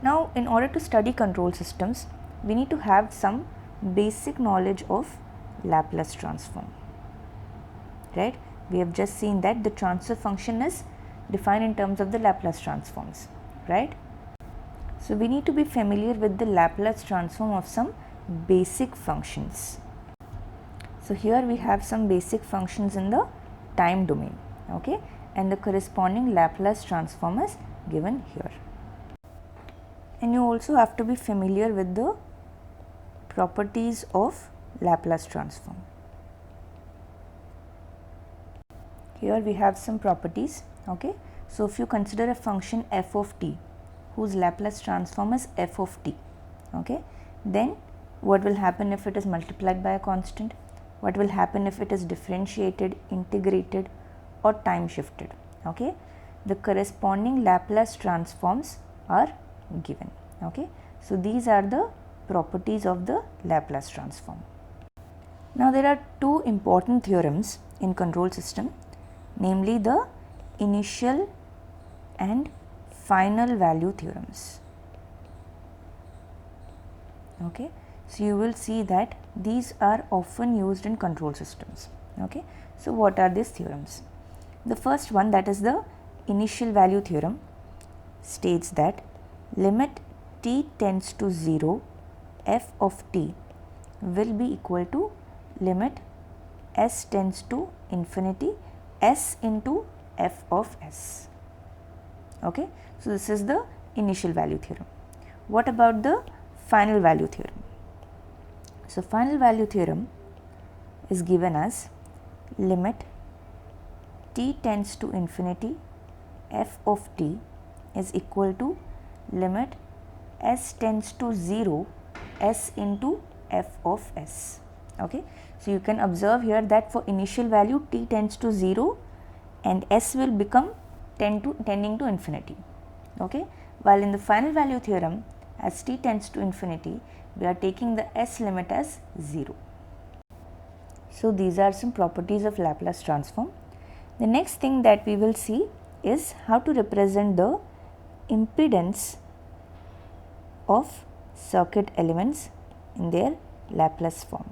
Now, in order to study control systems, we need to have some basic knowledge of Laplace transform, right? We have just seen that the transfer function is defined in terms of the Laplace transforms, right? So, we need to be familiar with the Laplace transform of some basic functions. So, here we have some basic functions in the time domain, okay, and the corresponding Laplace transform is given here. And you also have to be familiar with the properties of Laplace transform. Here we have some properties, okay. So, if you consider a function f of t whose Laplace transform is f of t, okay, then what will happen if it is multiplied by a constant? What will happen if it is differentiated, integrated or time shifted, okay? The corresponding Laplace transforms are given, okay. So, these are the properties of the Laplace transform. Now, there are two important theorems in control system, namely the initial and final value theorems, okay. So, you will see that these are often used in control systems, okay. So, what are these theorems? The first one, that is the initial value theorem, states that limit t tends to 0 f of t will be equal to limit s tends to infinity s into f of s, okay. So, this is the initial value theorem. What about the final value theorem? So, final value theorem is given as limit t tends to infinity f of t is equal to limit s tends to 0 s into f of s, okay. So, you can observe here that for initial value t tends to 0 and s will become tending to infinity, okay, while in the final value theorem as t tends to infinity we are taking the s limit as 0. So, these are some properties of Laplace transform. The next thing that we will see is how to represent the impedance of circuit elements in their Laplace form,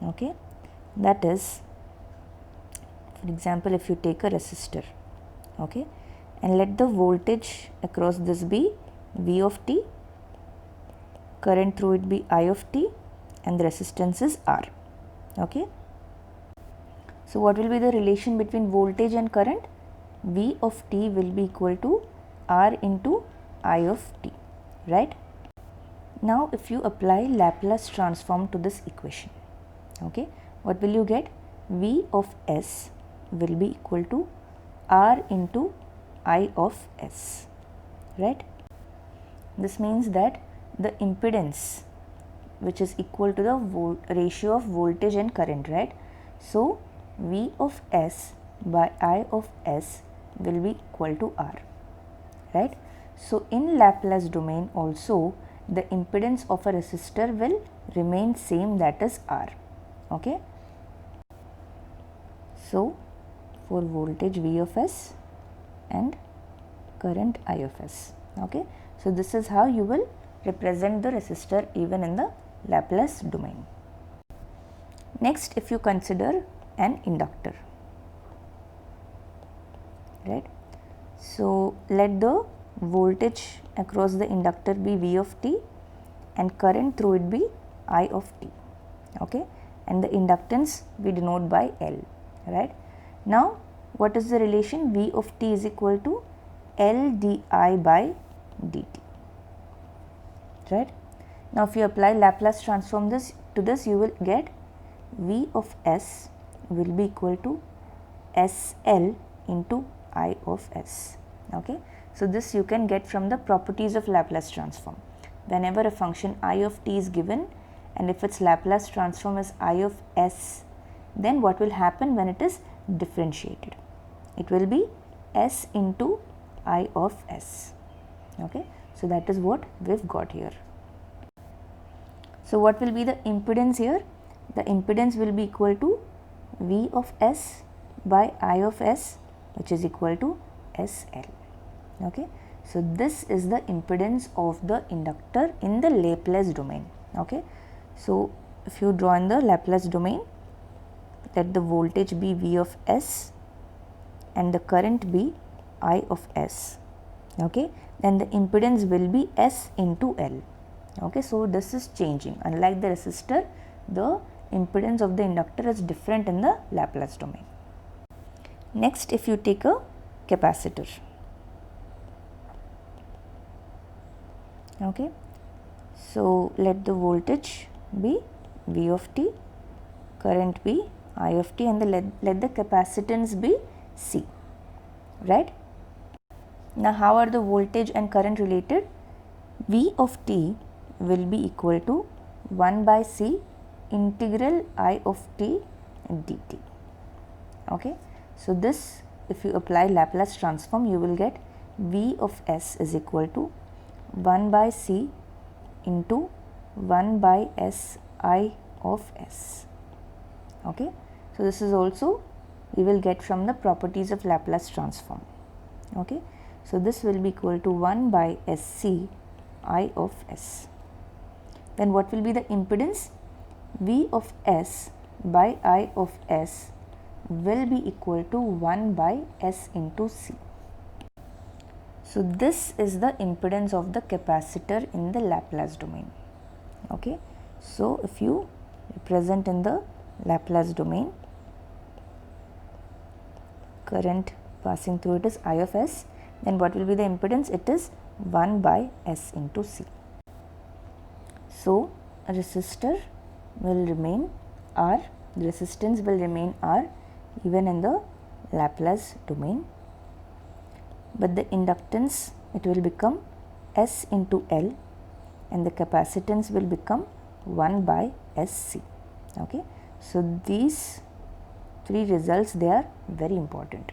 okay. That is, for example, if you take a resistor, okay, and let the voltage across this be V of t, current through it be I of t and the resistance is R, okay. So, what will be the relation between voltage and current? V of t will be equal to R into I of t, right. Now, if you apply Laplace transform to this equation, okay, what will you get? V of s will be equal to R into I of s, right. This means that the impedance, which is equal to the ratio of voltage and current, right. So, V of s by I of s will be equal to R, right. So, in Laplace domain also the impedance of a resistor will remain same, that is R, okay. So, for voltage V of s and current I of s, okay. So, this is how you will represent the resistor even in the Laplace domain. Next, if you consider an inductor, right. So, let the voltage across the inductor be V of t and current through it be I of t, okay, and the inductance we denote by L, right. Now, what is the relation? V of t is equal to L di by dt, right. Now, if you apply Laplace transform to this, you will get V of s will be equal to SL into I of s, okay. So, this you can get from the properties of Laplace transform. Whenever a function I of t is given and if its Laplace transform is I of s, then what will happen when it is differentiated? It will be s into I of s, okay. So, that is what we have got here. So, what will be the impedance here? The impedance will be equal to V of s by I of s, which is equal to SL, okay. So this is the impedance of the inductor in the Laplace domain. Okay. So if you draw in the Laplace domain, let the voltage be V of S and the current be I of S. Okay. Then the impedance will be S into L. Okay. So this is changing. Unlike the resistor, the impedance of the inductor is different in the Laplace domain. Next, if you take a capacitor. Okay. So let the voltage be V of t, current be I of t, and let the capacitance be C, right. Now how are the voltage and current related? V of t will be equal to 1 by C integral I of t dt. Okay. So this, if you apply Laplace transform, you will get V of S is equal to 1 by C into 1 by S I of S. Okay. So this is also we will get from the properties of Laplace transform. Okay. So this will be equal to 1 by SC I of S. Then what will be the impedance? V of S by I of S will be equal to 1 by S into C. So this is the impedance of the capacitor in the Laplace domain. Okay. So if you represent in the Laplace domain, current passing through it is I of S, then what will be the impedance? It is 1 by S into C. So a resistor will remain R, the resistance will remain R even in the Laplace domain, but the inductance, it will become S into L and the capacitance will become 1 by SC. Okay. So these three results, they are very important.